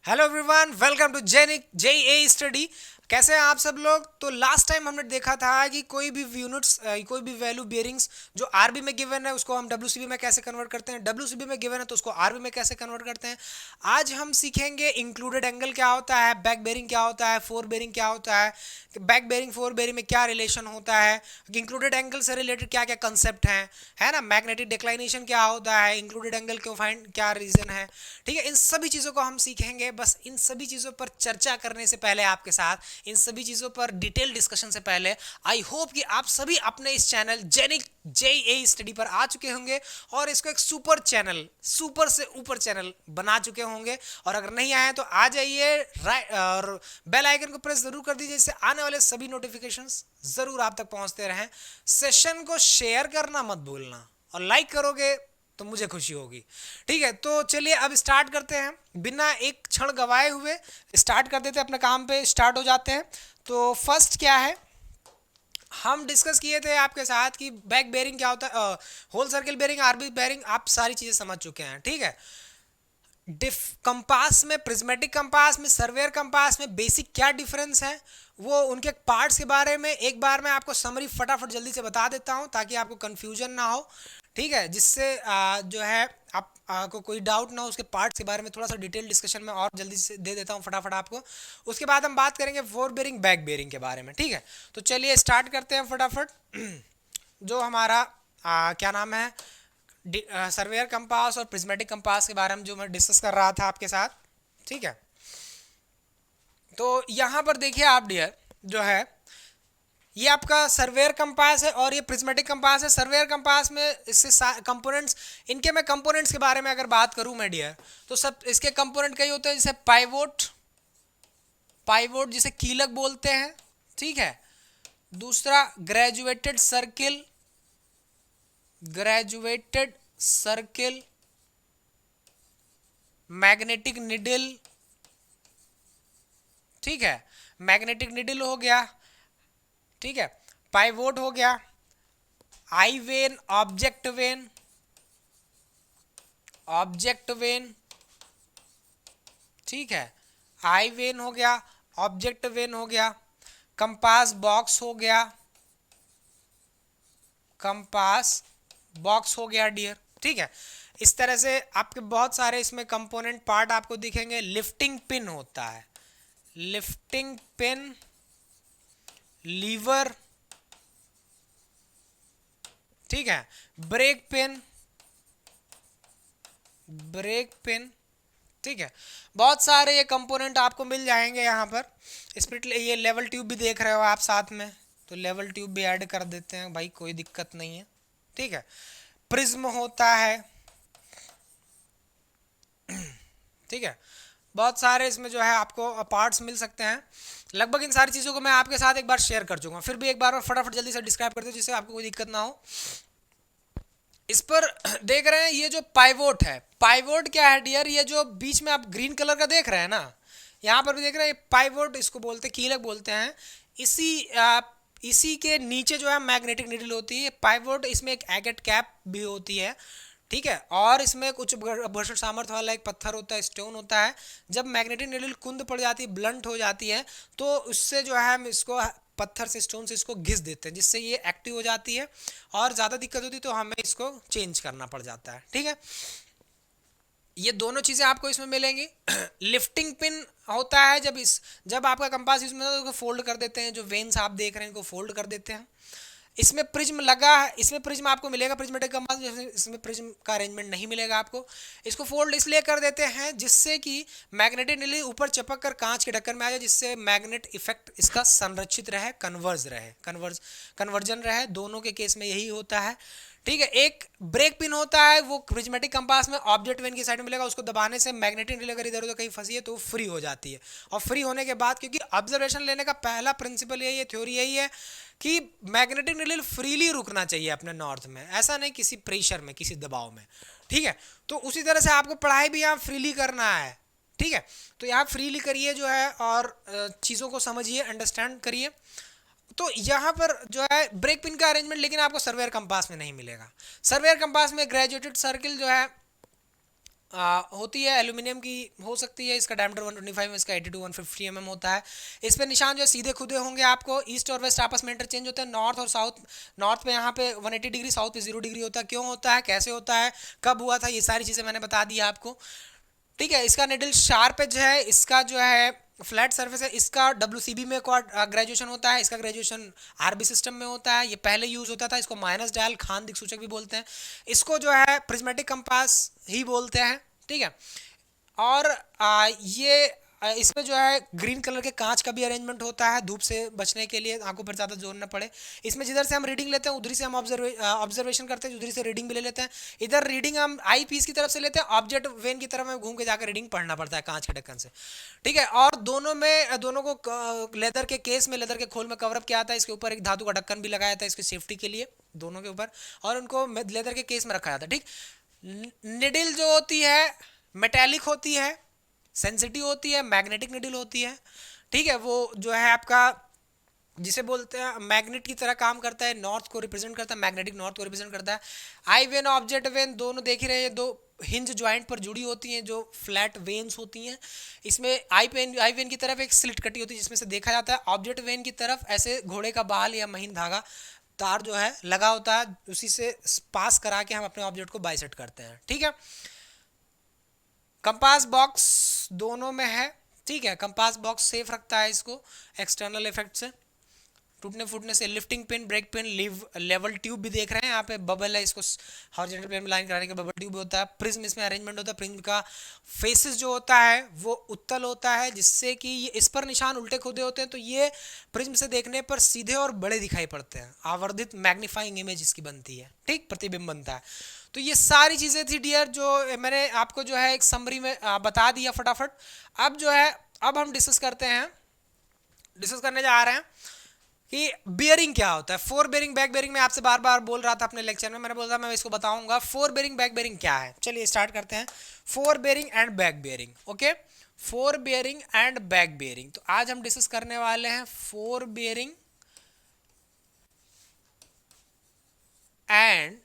Hello everyone, welcome to जेनिक JEE study. कैसे हैं आप सब लोग? तो लास्ट टाइम हमने देखा था कि कोई भी यूनिट्स कोई भी वैल्यू बियरिंग्स जो आरबी में गिवन है उसको हम डब्ल्यूसीबी में कैसे कन्वर्ट करते हैं, डब्ल्यूसीबी में गिवन है तो उसको आरबी में कैसे कन्वर्ट करते हैं। आज हम सीखेंगे इंक्लूडेड एंगल क्या होता है, बैक बेरिंग क्या होता है, फोर बेरिंग क्या होता है, बैक बेरिंग फोर बेरिंग में क्या रिलेशन होता है, इंक्लूडेड एंगल से रिलेटेड क्या क्या कंसेप्ट हैं, है ना। मैग्नेटिक डिक्लाइनेशन क्या होता है, इंक्लूडेड एंगल क्यों फाइंड, क्या रीजन है, ठीक है। इन सभी चीज़ों को हम सीखेंगे। बस इन सभी चीज़ों पर चर्चा करने से पहले आपके साथ, इन सभी चीज़ों पर डिटेल डिस्कशन से पहले, आई होप कि आप सभी अपने इस चैनल जेनिक जेईई स्टडी पर आ चुके होंगे और इसको एक सुपर चैनल, सुपर से ऊपर चैनल बना चुके होंगे। और अगर नहीं आए तो आ जाइए और बेल आइकन को प्रेस जरूर कर दीजिए, इससे आने वाले सभी नोटिफिकेशंस जरूर आप तक पहुंचते रहें। सेशन को शेयर करना मत भूलना और लाइक करोगे तो मुझे खुशी होगी। ठीक है, तो चलिए अब स्टार्ट करते हैं। बिना एक क्षण गवाए हुए स्टार्ट कर देते हैं, अपने काम पे स्टार्ट हो जाते हैं। तो फर्स्ट क्या है, हम डिस्कस किए थे आपके साथ कि बैक बेरिंग क्या होता है, whole circle bearing, RB bearing, आप सारी चीज़ें समझ चुके हैं। ठीक है, डिफ कंपास में, प्रिज्मेटिक कंपास में, सर्वेयर कंपास में बेसिक क्या डिफरेंस है, वो उनके पार्ट्स के बारे में एक बार मैं आपको समरी फटाफट जल्दी से बता देता हूं ताकि आपको कंफ्यूजन ना हो। ठीक है, जिससे जो है आप को कोई डाउट ना हो, उसके पार्ट्स के बारे में थोड़ा सा डिटेल डिस्कशन में और जल्दी से दे देता हूं फटाफट आपको। उसके बाद हम बात करेंगे फोर बेरिंग, बैक बेरिंग के बारे में। ठीक है, तो चलिए स्टार्ट करते हैं फटाफट। जो हमारा क्या नाम है, सर्वेयर कंपास और प्रिज्मेटिक कंपास के बारे में जो मैं डिस्कस कर रहा था आपके साथ। ठीक है, तो यहाँ पर देखिए आप डियर, जो है ये आपका सर्वेयर कंपास है और ये प्रिज्मेटिक कंपास है। सर्वेयर कंपास में इससे कंपोनेंट्स, इनके मैं कंपोनेंट्स के बारे में अगर बात करूँ मैं डियर, तो सब इसके कंपोनेंट कई होते हैं, जैसे पाइवोट, पाइवोट जिसे कीलक बोलते हैं। ठीक है, दूसरा graduated circle, graduated circle, magnetic needle. ठीक है, मैग्नेटिक निडल हो गया। ठीक है, पाइवोट हो गया, eye vane, object vane, object vane. ठीक है, आई वेन हो गया, ऑब्जेक्ट वेन हो गया, कंपास बॉक्स हो गया, कंपास बॉक्स हो गया डियर। ठीक है, इस तरह से आपके बहुत सारे इसमें कंपोनेंट पार्ट आपको दिखेंगे। लिफ्टिंग पिन होता है, लिफ्टिंग पिन, लीवर। ठीक है, ब्रेक पिन, ब्रेक पिन। ठीक है, बहुत सारे ये कंपोनेंट आपको मिल जाएंगे यहाँ पर। स्प्लिट, ये लेवल ट्यूब भी देख रहे हो आप साथ में, तो लेवल ट्यूब भी ऐड कर देते हैं भाई, कोई दिक्कत नहीं है। ठीक है, प्रिज्म होता है। ठीक है, बहुत सारे इसमें जो है आपको पार्ट्स मिल सकते हैं। लगभग इन सारी चीज़ों को मैं आपके साथ एक बार शेयर कर चूंगा, फिर भी एक बार फटाफट जल्दी से डिस्क्राइब करते हो जिससे आपको कोई दिक्कत ना हो। इस पर देख रहे हैं ये जो पाइवोट है, पाइवोट क्या है डियर, ये जो बीच में आप ग्रीन कलर का देख रहे हैं ना, यहाँ पर भी देख रहे हैं, पाइवोट इसको बोलते हैं, कीलक बोलते हैं। इसी के नीचे जो है मैग्नेटिक निडल होती है, पाइवोट, इसमें एक एगेट कैप भी होती है। ठीक है, और इसमें कुछ घर्षण सामर्थ्य वाला एक पत्थर होता है, स्टोन होता है। जब मैग्नेटिक निडल कुंद पड़ जाती है, ब्लंट हो जाती है, तो उससे जो है हम इसको पत्थर से, स्टोन से इसको घिस देते हैं, जिससे ये एक्टिव हो जाती है। और ज़्यादा दिक्कत होती है तो हमें इसको चेंज करना पड़ जाता है। ठीक है, ये दोनों चीज़ें आपको इसमें मिलेंगी। लिफ्टिंग पिन होता है जब आपका कंपास इसमें तो फोल्ड कर देते हैं, जो वेन्स आप देख रहे हैं इनको फोल्ड कर देते हैं। इसमें प्रिज्म लगा है, इसमें प्रिज्म आपको मिलेगा प्रिज्मेटिक कंपास, इसमें प्रिज्म का अरेंजमेंट नहीं मिलेगा आपको। इसको फोल्ड इसलिए कर देते हैं जिससे कि मैग्नेटिक निडल ऊपर चिपक कर कांच के ढक्कन में आ जाए, जिससे मैग्नेट इफेक्ट इसका संरक्षित रहे, कन्वर्जन रहे। दोनों के केस में यही होता है। ठीक है, एक ब्रेक पिन होता है, वो प्रिज्मेटिक कंपास में ऑब्जेक्ट वेन की साइड में मिलेगा, उसको दबाने से मैग्नेटिक निडल अगर इधर उधर कहीं फंसी है तो वो फ्री हो जाती है। और फ्री होने के बाद, क्योंकि ऑब्जर्वेशन लेने का पहला प्रिंसिपल यही है, थ्योरी यही है कि मैग्नेटिक निडल फ्रीली रुकना चाहिए अपने नॉर्थ में, ऐसा नहीं किसी प्रेशर में, किसी दबाव में। ठीक है, तो उसी तरह से आपको पढ़ाई भी यहाँ फ्रीली करना है। ठीक है, तो यहाँ फ्रीली करिए जो है, और चीज़ों को समझिए, अंडरस्टैंड करिए। तो यहाँ पर जो है ब्रेक पिन का अरेंजमेंट लेकिन आपको सर्वेयर कंपास में नहीं मिलेगा। सर्वेयर कंपास में ग्रेजुएटेड सर्किल जो है होती है एल्यूमिनियम की, हो सकती है। इसका डायमीटर 125 है, इसका 82 150 होता है। इस पे निशान जो है सीधे खुदे होंगे आपको। ईस्ट और वेस्ट आपस में इंटरचेंज होते हैं। नॉर्थ और साउथ, नॉर्थ पे यहाँ पे 180 डिग्री, साउथ पे 0 डिग्री होता है। क्यों होता है, कैसे होता है, कब हुआ था, ये सारी चीज़ें मैंने बता दी आपको। ठीक है, इसका निडल शार्प एज है, इसका जो है फ्लैट सरफेस है। इसका डब्ल्यू में ग्रेजुएशन होता है, इसका ग्रेजुएशन आरबी सिस्टम में होता है। ये पहले यूज होता था, इसको माइनस डायल खान दिक्सूचक भी बोलते हैं। इसको जो है प्रिज्मेटिक कंपास ही बोलते हैं। ठीक है, और ये इसमें जो है ग्रीन कलर के कांच का भी अरेंजमेंट होता है, धूप से बचने के लिए, आंखों पर ज़्यादा जोर न पड़े। इसमें जिधर से हम रीडिंग लेते हैं उधर से हम ऑब्जर्वेशन करते हैं, उधर से रीडिंग भी ले लेते हैं। इधर रीडिंग हम आई पीस की तरफ से लेते हैं, ऑब्जेक्ट वेन की तरफ में घूम के जाकर रीडिंग पढ़ना पड़ता है कांच के ढक्कन से। ठीक है, और दोनों में, दोनों को लेदर के केस में, लेदर के खोल में कवरअप किया जाता है। इसके ऊपर एक धातु का ढक्कन भी लगाया जाता है इसकी सेफ्टी के लिए, दोनों के ऊपर, और उनको लेदर के केस में रखा जाता है। ठीक, निडिल जो होती है मेटेलिक होती है, सेंसिटिव होती है, मैग्नेटिक निडल होती है। ठीक है, वो जो है आपका जिसे बोलते हैं मैग्नेट की तरह काम करता है, नॉर्थ को रिप्रेजेंट करता है, मैग्नेटिक नॉर्थ को रिप्रेजेंट करता है। आई वेन ऑब्जेक्ट वेन दोनों देख ही रहे हैं, दो हिंज ज्वाइंट पर जुड़ी होती हैं जो फ्लैट वेन्स होती हैं। इसमें आई वेन की तरफ एक स्लिट कटी होती है जिसमें से देखा जाता है, ऑब्जेक्ट वेन की तरफ ऐसे घोड़े का बाल या महीन धागा तार जो है लगा होता है, उसी से पास करा के हम अपने ऑब्जेक्ट को बाइसेक्ट करते हैं। ठीक है, कंपास बॉक्स दोनों में है। ठीक है, कंपास बॉक्स सेफ रखता है इसको एक्सटर्नल इफेक्ट से, टूटने फूटने से। Lifting pin, break pin, level tube भी देख रहे हैं यहाँ पे, बबल है, इसको हॉरिजॉन्टल प्लेन में लाइन कराने के बबल ट्यूब होता है। प्रिज्म इसमें अरेंजमेंट होता है, प्रिज्म का फेसेस जो होता है वो उत्तल होता है, जिससे कि ये इस पर निशान उल्टे खुदे होते हैं, तो ये प्रिज्म से देखने पर सीधे और बड़े दिखाई पड़ते हैं, आवर्धित मैग्नीफाइंग इमेज इसकी बनती है। ठीक, प्रतिबिंब बनता है। तो ये सारी चीज़ें थी डियर, जो मैंने आपको जो है एक समरी में बता दिया फटाफट। अब जो है, अब हम डिस्कस करते हैं, डिस्कस करने जा रहे हैं कि बियरिंग क्या होता है। फोर बेरिंग, बैक बेरिंग में आपसे बार बार बोल रहा था अपने लेक्चर में, मैंने बोला मैं इसको बताऊंगा। फोर बेरिंग, बैक बेरिंग क्या है, चलिए स्टार्ट करते हैं। Fore bearing and back bearing, okay, fore bearing and back bearing. तो आज हम डिस्कस करने वाले हैं fore bearing and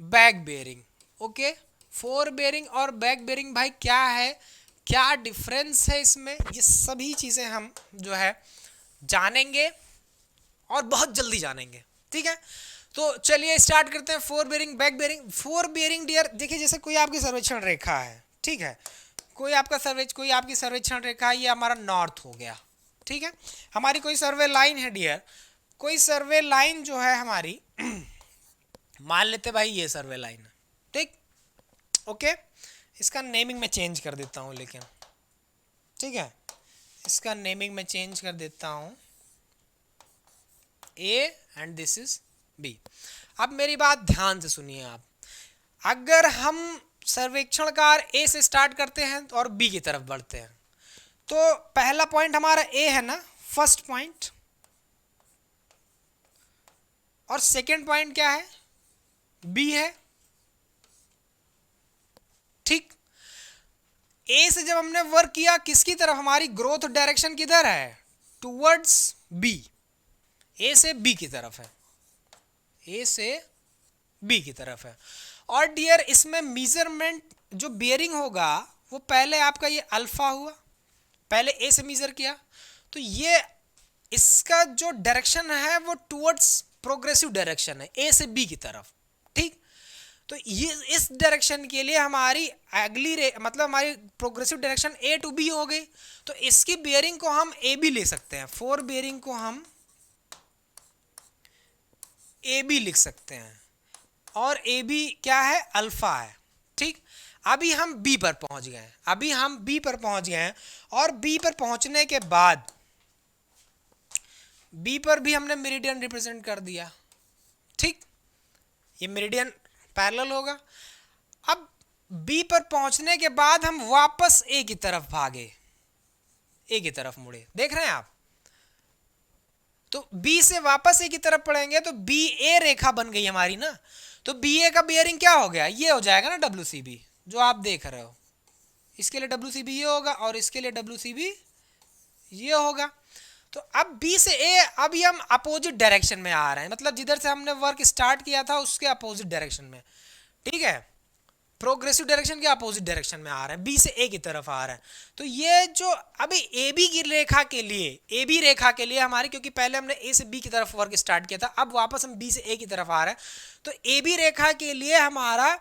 back bearing. Okay, fore bearing और बैक बेरिंग भाई क्या है, क्या डिफरेंस है इसमें, ये सभी चीज़ें हम जो है जानेंगे और बहुत जल्दी जानेंगे। ठीक है, तो चलिए स्टार्ट करते हैं। Fore bearing, back bearing. Fore bearing dear, देखिए जैसे कोई आपकी सर्वेक्षण रेखा है, ठीक है, कोई आपकी सर्वेक्षण रेखा है, ये हमारा नॉर्थ हो गया। ठीक है, हमारी कोई सर्वे लाइन है डियर, कोई सर्वे लाइन जो है हमारी मान लेते भाई ये सर्वे लाइन है। ठीक, ओके, इसका नेमिंग मैं चेंज कर देता हूँ, लेकिन ठीक है, इसका नेमिंग मैं चेंज कर देता हूँ, A and this is B. अब मेरी बात ध्यान से सुनिए आप, अगर हम सर्वेक्षणकार ए से स्टार्ट करते हैं और बी की तरफ बढ़ते हैं, तो पहला पॉइंट हमारा ए है ना, फर्स्ट पॉइंट, और सेकंड पॉइंट क्या है, बी है। ठीक, ए से जब हमने वर्क किया किसकी तरफ, हमारी ग्रोथ डायरेक्शन किधर है, टूवर्ड्स बी, ए से बी की तरफ है, ए से बी की तरफ है। और डियर इसमें मेजरमेंट जो बियरिंग होगा वो पहले आपका ये अल्फा हुआ, पहले ए से मेजर किया, तो ये इसका जो डायरेक्शन है वो टुवर्ड्स प्रोग्रेसिव डायरेक्शन है, ए से बी की तरफ। ठीक, तो ये इस डायरेक्शन के लिए हमारी अगली मतलब हमारी progressive direction A to B हो गई, तो इसकी बियरिंग को हम ए बी ले सकते हैं, फोर बियरिंग को हम ए बी लिख सकते हैं, और ए बी क्या है, अल्फा है। ठीक, अभी हम बी पर पहुंच गए, अभी हम बी पर पहुंच गए हैं, और बी पर पहुंचने के बाद बी पर भी हमने मेरिडियन रिप्रेजेंट कर दिया। ठीक, ये मेरिडियन पैरेलल होगा। अब बी पर पहुंचने के बाद हम वापस ए की तरफ भागे, ए की तरफ मुड़े, देख रहे हैं आप, तो बी से वापस ए की तरफ पढ़ेंगे तो बी ए रेखा बन गई हमारी ना, तो बी ए का बियरिंग क्या हो गया, ये हो जाएगा ना डब्ल्यू सी बी, जो आप देख रहे हो, इसके लिए डब्ल्यू सी बी ये होगा और इसके लिए डब्ल्यू सी बी ये होगा। तो अब बी से ए, अभी हम अपोजिट डायरेक्शन में आ रहे हैं, मतलब जिधर से हमने वर्क स्टार्ट किया था उसके अपोजिट डायरेक्शन में। ठीक है, प्रोग्रेसिव डायरेक्शन के अपोजिट डायरेक्शन में आ रहा है, बी से ए की तरफ आ रहा है। तो ये जो अभी ए बी की रेखा के लिए, ए बी रेखा के लिए हमारी, क्योंकि पहले हमने ए से बी की तरफ वर्क स्टार्ट किया था, अब वापस हम बी से ए की तरफ आ रहे हैं, तो ए बी रेखा के लिए हमारा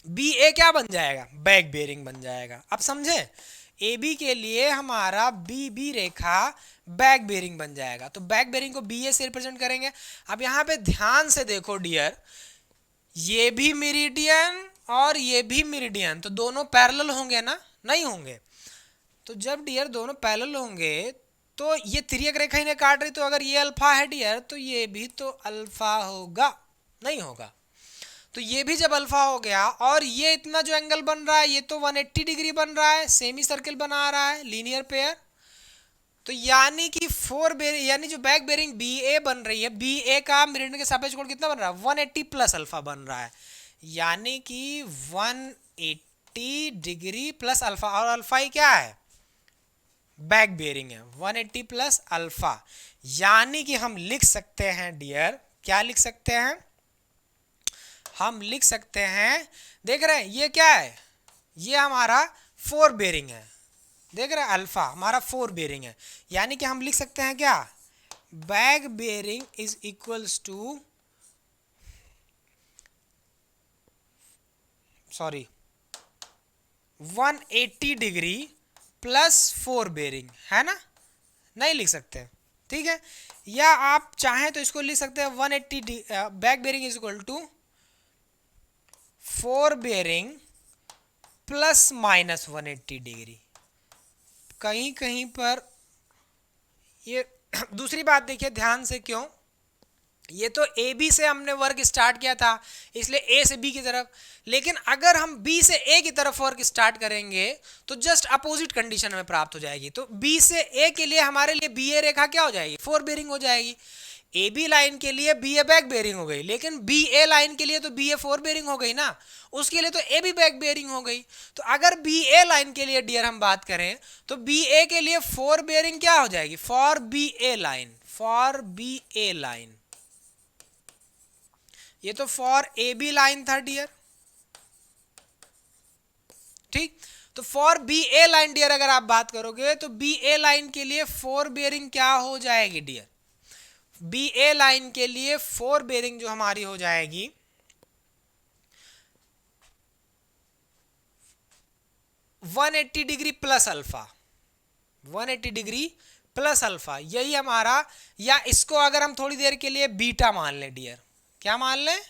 बी ए क्या बन जाएगा, बैक बेरिंग बन जाएगा। अब समझे, ए बी के लिए हमारा बी बी रेखा बैक बेरिंग बन जाएगा। तो बैक बेरिंग को बी ए से रिप्रेजेंट करेंगे। अब यहाँ पे ध्यान से देखो डियर, ये भी मेरिडियन और ये भी मेरिडियन, तो दोनों पैरेलल होंगे ना, नहीं होंगे। तो जब डियर दोनों पैरेलल होंगे तो ये तिर्यक रेखा इन्हें काट रही, तो अगर ये अल्फा है डियर तो ये भी तो अल्फा होगा, नहीं होगा। तो ये भी जब अल्फा हो गया और ये इतना जो एंगल बन रहा है ये तो 180 डिग्री बन रहा है, सेमी सर्किल बना रहा है, लीनियर पेयर। तो यानी कि फोर बेरिंग, यानी जो बैक बेरिंग बी ए बन रही है, बी ए का मेरिडियन के सापेक्ष कोण कितना बन रहा है, 180 प्लस अल्फा बन रहा है, यानी कि 180 डिग्री प्लस अल्फा। और अल्फा ही क्या है, बैक बेरिंग है, 180 प्लस अल्फा। यानी कि हम लिख सकते हैं डियर, क्या लिख सकते हैं, हम लिख सकते हैं, देख रहे हैं ये क्या है, ये हमारा फोर बेरिंग है, देख रहे हैं अल्फा हमारा फोर बेरिंग है। यानी कि हम लिख सकते हैं क्या, back bearing is equals to, sorry 180 degree plus fore bearing, है ना, नहीं लिख सकते, ठीक है। या आप चाहें तो इसको लिख सकते हैं 180 back bearing is equal to fore bearing plus minus 180 degree. कहीं कहीं पर ये दूसरी बात देखिए ध्यान से, क्यों, ये तो ए बी से हमने वर्क स्टार्ट किया था इसलिए ए से बी की तरफ, लेकिन अगर हम बी से ए की तरफ वर्क स्टार्ट करेंगे तो जस्ट अपोजिट कंडीशन में प्राप्त हो जाएगी। तो बी से ए के लिए हमारे लिए बी ए रेखा क्या हो जाएगी, फोर बेरिंग हो जाएगी। ए बी लाइन के लिए बी ए बैक बेरिंग हो गई, लेकिन बी ए लाइन के लिए तो बी ए फोर बेरिंग हो गई ना, उसके लिए तो ए बी बैक बेरिंग हो गई। तो अगर बी ए लाइन के लिए डियर हम बात करें तो बी ए के लिए फोर बेरिंग क्या हो जाएगी, for B A line, for B A line. ये तो फॉर ए बी लाइन था डियर, ठीक। तो for B A line dear अगर आप बात करोगे तो बी ए लाइन के लिए फोर बेरिंग क्या हो जाएगी डियर, बी ए लाइन के लिए फोर बेरिंग जो हमारी हो जाएगी 180 degree plus alpha, 180 degree plus alpha, यही हमारा। या इसको अगर हम थोड़ी देर के लिए बीटा मान लें डियर, क्या मान लें,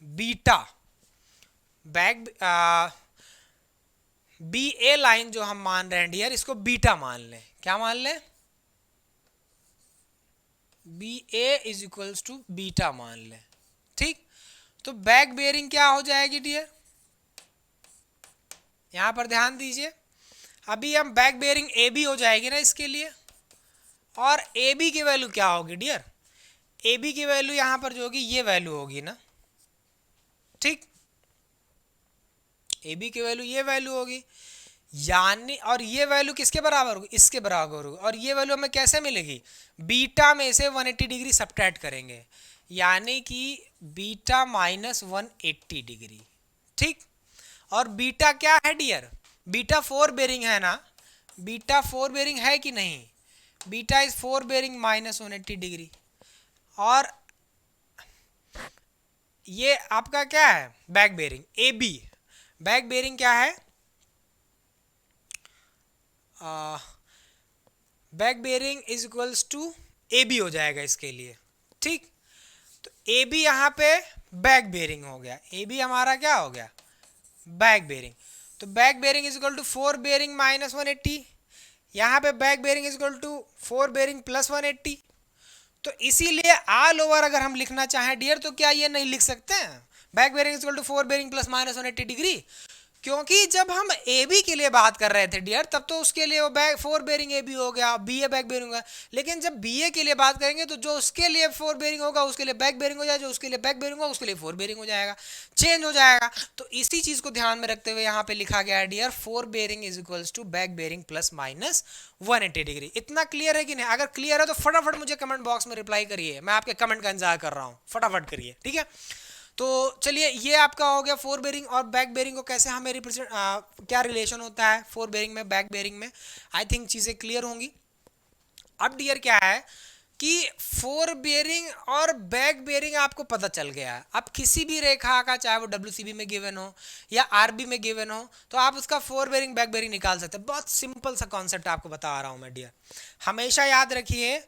beta. Back B A line जो हम मान रहे हैं डियर, इसको बीटा मान लें, क्या मान लें, B A is equals to beta मान लें, ठीक। तो बैक बेरिंग क्या हो जाएगी डियर, यहां पर ध्यान दीजिए, अभी हम बैक बेरिंग ए बी हो जाएगी ना इसके लिए, और ए बी की वैल्यू क्या होगी डियर, ए बी की वैल्यू यहां पर जो होगी ये वैल्यू होगी ना, ठीक, ए बी की वैल्यू ये वैल्यू होगी, यानी और ये वैल्यू किसके बराबर होगी, इसके बराबर होगी। और ये वैल्यू हमें कैसे मिलेगी, बीटा में से 180 डिग्री सब्ट्रैक्ट करेंगे, यानी कि बीटा माइनस 180 डिग्री, ठीक। और बीटा क्या है डियर, बीटा फोर बेरिंग है ना, बीटा फोर बेरिंग है कि नहीं, beta is fore bearing minus 180 degree. और ये आपका क्या है, back bearing A B, back bearing क्या है, back bearing is equals to A B हो जाएगा इसके लिए, ठीक। तो ए बी यहाँ पे बैक बेरिंग हो गया, ए बी हमारा क्या हो गया, बैक बेरिंग। तो back bearing is equal to fore bearing minus 180, यहाँ पे back bearing is equal to fore bearing plus 180। तो इसीलिए ऑल ओवर अगर हम लिखना चाहें डियर तो क्या ये नहीं लिख सकते हैं, back bearing is equal to fore bearing plus minus 180 degree, क्योंकि जब हम ए बी के लिए बात कर रहे थे डियर तब तो उसके लिए वो back fore bearing A B हो गया, बी ए बैक बेरिंग होगा। लेकिन जब बी ए के लिए बात करेंगे तो जो उसके लिए फोर बेरिंग होगा उसके लिए बैक बेरिंग हो जाएगा, जो उसके लिए बैक बेरिंग होगा उसके लिए फोर बेरिंग हो जाएगा, चेंज हो जाएगा। तो इसी चीज को ध्यान में रखते हुए यहाँ पे लिखा गया है dear, fore bearing is equals to back bearing plus minus 180 degree. इतना क्लियर है कि नहीं, अगर क्लियर है तो फटाफट मुझे कमेंट बॉक्स में रिप्लाई करिए, मैं आपके कमेंट का इंतजार कर रहा हूँ, फटाफट करिए, ठीक है। तो चलिए ये आपका हो गया फोर बेरिंग और बैक बेरिंग को कैसे हमें रिप्रेजेंट, क्या रिलेशन होता है फोर बेरिंग में बैक बेरिंग में। आई थिंक चीज़ें क्लियर होंगी। अब डियर क्या है कि फोर बेरिंग और बैक बेरिंग आपको पता चल गया है। अब किसी भी रेखा का, चाहे वो डब्ल्यूसीबी में गिवन हो या आरबी में गिवन हो, तो आप उसका फोर बेरिंग बैक बेरिंग निकाल सकते हैं। बहुत सिंपल सा कॉन्सेप्ट आपको बता रहा हूं मैं डियर, हमेशा याद रखिए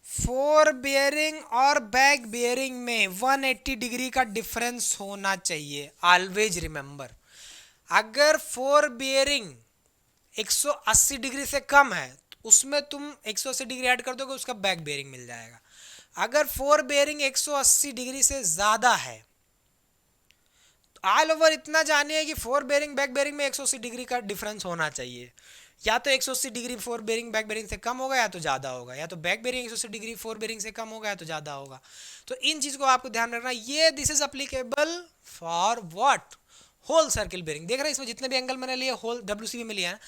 फोर बेयरिंग और बैक बेयरिंग में 180 डिग्री का डिफरेंस होना चाहिए। ऑलवेज रिमेंबर, अगर फोर बेयरिंग 180 डिग्री से कम है तो उसमें तुम 180 डिग्री ऐड कर दोगे, उसका बैक बेयरिंग मिल जाएगा। अगर फोर बेयरिंग 180 डिग्री से ज़्यादा है, तो ऑल ओवर इतना जानिए कि फोर बेयरिंग बैक बेयरिंग में 180 डिग्री का डिफरेंस होना चाहिए। या तो 180 degree fore bearing back bearing से कम होगा या तो ज़्यादा होगा, या तो back bearing 180 degree fore bearing से कम होगा या तो ज़्यादा होगा। तो इन चीज़ को आपको ध्यान रखना। ये this is applicable for what, whole circle bearing. देख रहे हैं इसमें जितने भी एंगल मैंने लिए होल डब्ल्यूसीबी में लिया है।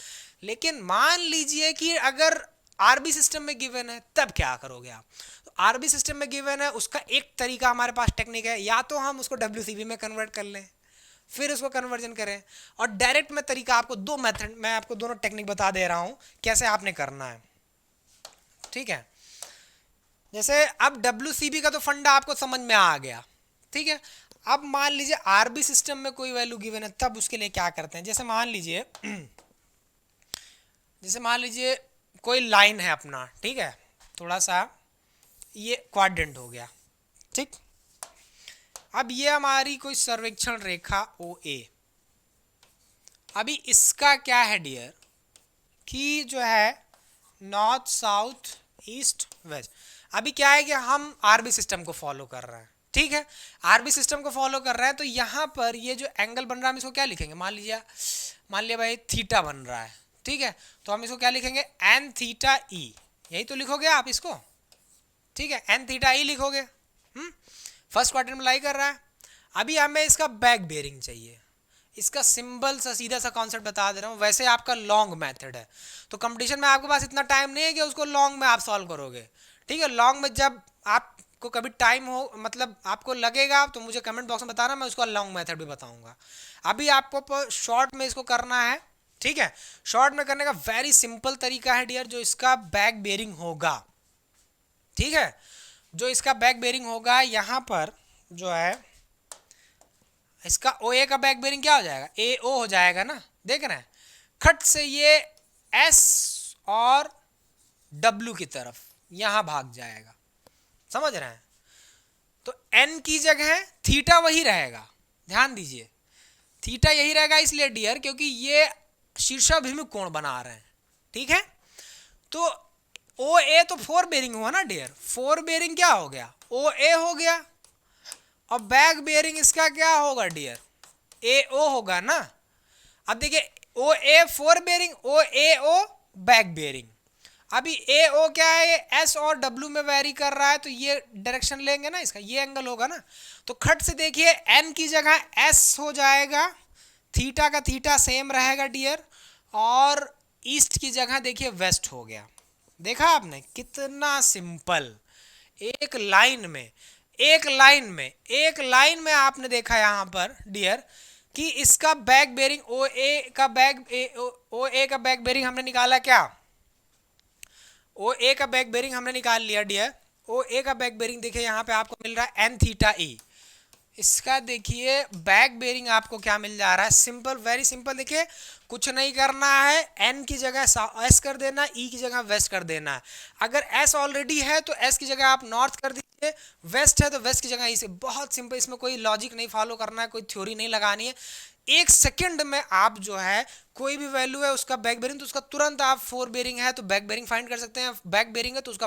लेकिन मान लीजिए कि अगर आरबी सिस्टम में गिवन है, तब क्या करोगे आप। तो आरबी सिस्टम में गिवन है, उसका एक तरीका हमारे पास टेक्निक है, या तो हम उसको डब्ल्यूसीबी में कन्वर्ट कर लें फिर उसको कन्वर्जन करें, और डायरेक्ट में तरीका आपको दो मेथड, मैं आपको दोनों टेक्निक बता दे रहा हूं कैसे आपने करना है। ठीक है, जैसे अब डब्ल्यूसीबी का तो फंडा आपको समझ में आ गया। ठीक है, अब मान लीजिए आरबी सिस्टम में कोई वैल्यू गिवन है, तब उसके लिए क्या करते हैं। जैसे मान लीजिए कोई लाइन है अपना, ठीक है, थोड़ा सा ये क्वाड्रेंट हो गया। ठीक, अब ये हमारी कोई सर्वेक्षण रेखा ओ ए। अभी इसका क्या है डियर कि जो है नॉर्थ साउथ ईस्ट वेस्ट। अभी क्या है कि हम आरबी सिस्टम को फॉलो कर रहे हैं। ठीक है, आरबी सिस्टम को फॉलो कर रहे हैं, तो यहाँ पर ये जो एंगल बन रहा है हम इसको क्या लिखेंगे, मान लिया भाई थीटा बन रहा है। ठीक है, तो हम इसको क्या लिखेंगे, एन थीटा ई, यही तो लिखोगे आप इसको। ठीक है, एन थीटा ई लिखोगे। फर्स्ट क्वाड्रेंट में लाई कर रहा है। अभी हमें इसका बैक बेरिंग चाहिए। इसका सिंपल सा सीधा सा कॉन्सेप्ट बता दे रहा हूँ। वैसे आपका लॉन्ग मेथड है, तो कंपटीशन में आपके पास इतना टाइम नहीं है कि उसको लॉन्ग में आप सॉल्व करोगे। ठीक है, लॉन्ग में जब आपको कभी टाइम हो, मतलब आपको लगेगा, तो मुझे कमेंट बॉक्स में बताना, मैं उसका लॉन्ग मेथड भी बताऊंगा। अभी आपको शॉर्ट में इसको करना है। ठीक है, शॉर्ट में करने का वेरी सिंपल तरीका है डियर, जो इसका बैक बेरिंग होगा। ठीक है, जो इसका बैक बेरिंग होगा, यहाँ पर जो है इसका ओ ए का बैक बेरिंग क्या हो जाएगा, ए ओ हो जाएगा ना। देख रहे हैं, खट से ये एस और डब्ल्यू की तरफ यहां भाग जाएगा। समझ रहे हैं, तो एन की जगह थीटा वही रहेगा। ध्यान दीजिए, थीटा यही रहेगा इसलिए डियर क्योंकि ये शीर्षाभिमुख कोण बना रहे हैं। ठीक है, तो ओ ए तो फोर बेरिंग हुआ ना डियर, फोर बेरिंग क्या हो गया, ओ ए हो गया, और बैक बेरिंग इसका क्या होगा डियर, ए ओ होगा ना। अब देखिए ओ ए फोर बेरिंग, ओ ए ओ बैक बेरिंग। अभी ए ओ क्या है, ये एस और डब्ल्यू में वेरी कर रहा है, तो ये डायरेक्शन लेंगे ना, इसका ये एंगल होगा ना। तो खट से देखिए एन की जगह एस हो जाएगा, थीटा का थीटा सेम रहेगा डियर, और ईस्ट की जगह देखिए वेस्ट हो गया। देखा आपने कितना सिंपल, एक लाइन में आपने देखा यहां पर डियर कि इसका बैक बेरिंग ओ ए का बैक बेरिंग हमने निकाला। क्या, ओ ए का बैक बेरिंग हमने निकाल लिया डियर। ओ ए का बैक बेरिंग देखिए यहाँ पे आपको मिल रहा है एन थीटा ई। इसका देखिए बैक बेरिंग आपको क्या मिल जा रहा है, सिंपल, वेरी सिंपल। देखिए कुछ नहीं करना है, एन की जगह एस कर देना, ई की जगह वेस्ट कर देना है। अगर एस ऑलरेडी है तो एस की जगह आप नॉर्थ कर दीजिए, वेस्ट है तो वेस्ट की जगह ई से। बहुत सिंपल, इसमें कोई लॉजिक नहीं फॉलो करना है, कोई थ्योरी नहीं लगानी है। एक सेकंड में आप जो है कोई भी वैल्यू है उसका बैक बेरिंग, तो उसका तुरंत आप फोर बेरिंग है तो बैक बेरिंग फाइंड कर सकते हैं, बैक बेरिंग है तो उसका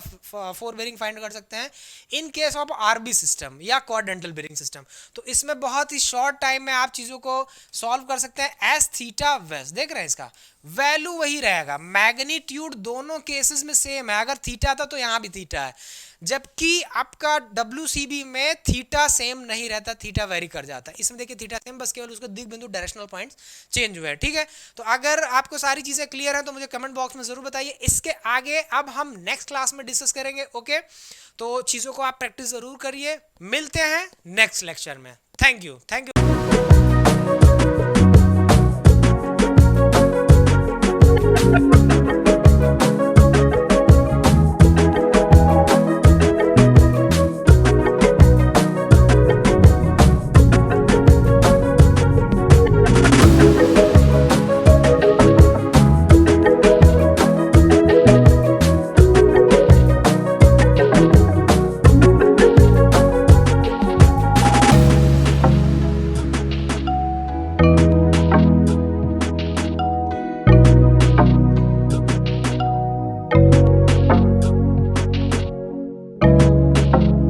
फोर बेरिंग फाइंड कर सकते हैं in case of RB system या क्वाड्रेंटल बेरिंग सिस्टम। तो इसमें बहुत ही शॉर्ट टाइम में आप चीज़ों को सॉल्व कर सकते हैं। एस थीटा वेस्ट, देख रहे हैं इसका वैल्यू वही रहेगा, मैग्नीट्यूड दोनों केसेस में सेम है। अगर थीटा था तो यहाँ भी थीटा है, जबकि आपका WCB में थीटा सेम नहीं रहता, थीटा वेरी कर जाता है। इसमें देखिए थीटा सेम, बस केवल उसका दिग बिंदु डायरेक्शनल पॉइंट्स चेंज हुए हैं, ठीक है। तो अगर आपको सारी चीजें क्लियर हैं तो मुझे कमेंट बॉक्स में जरूर बताइए। इसके आगे अब हम नेक्स्ट क्लास में डिस्कस करेंगे, ओके। तो चीजों को आप प्रैक्टिस जरूर करिए, मिलते हैं नेक्स्ट लेक्चर में। Thank you.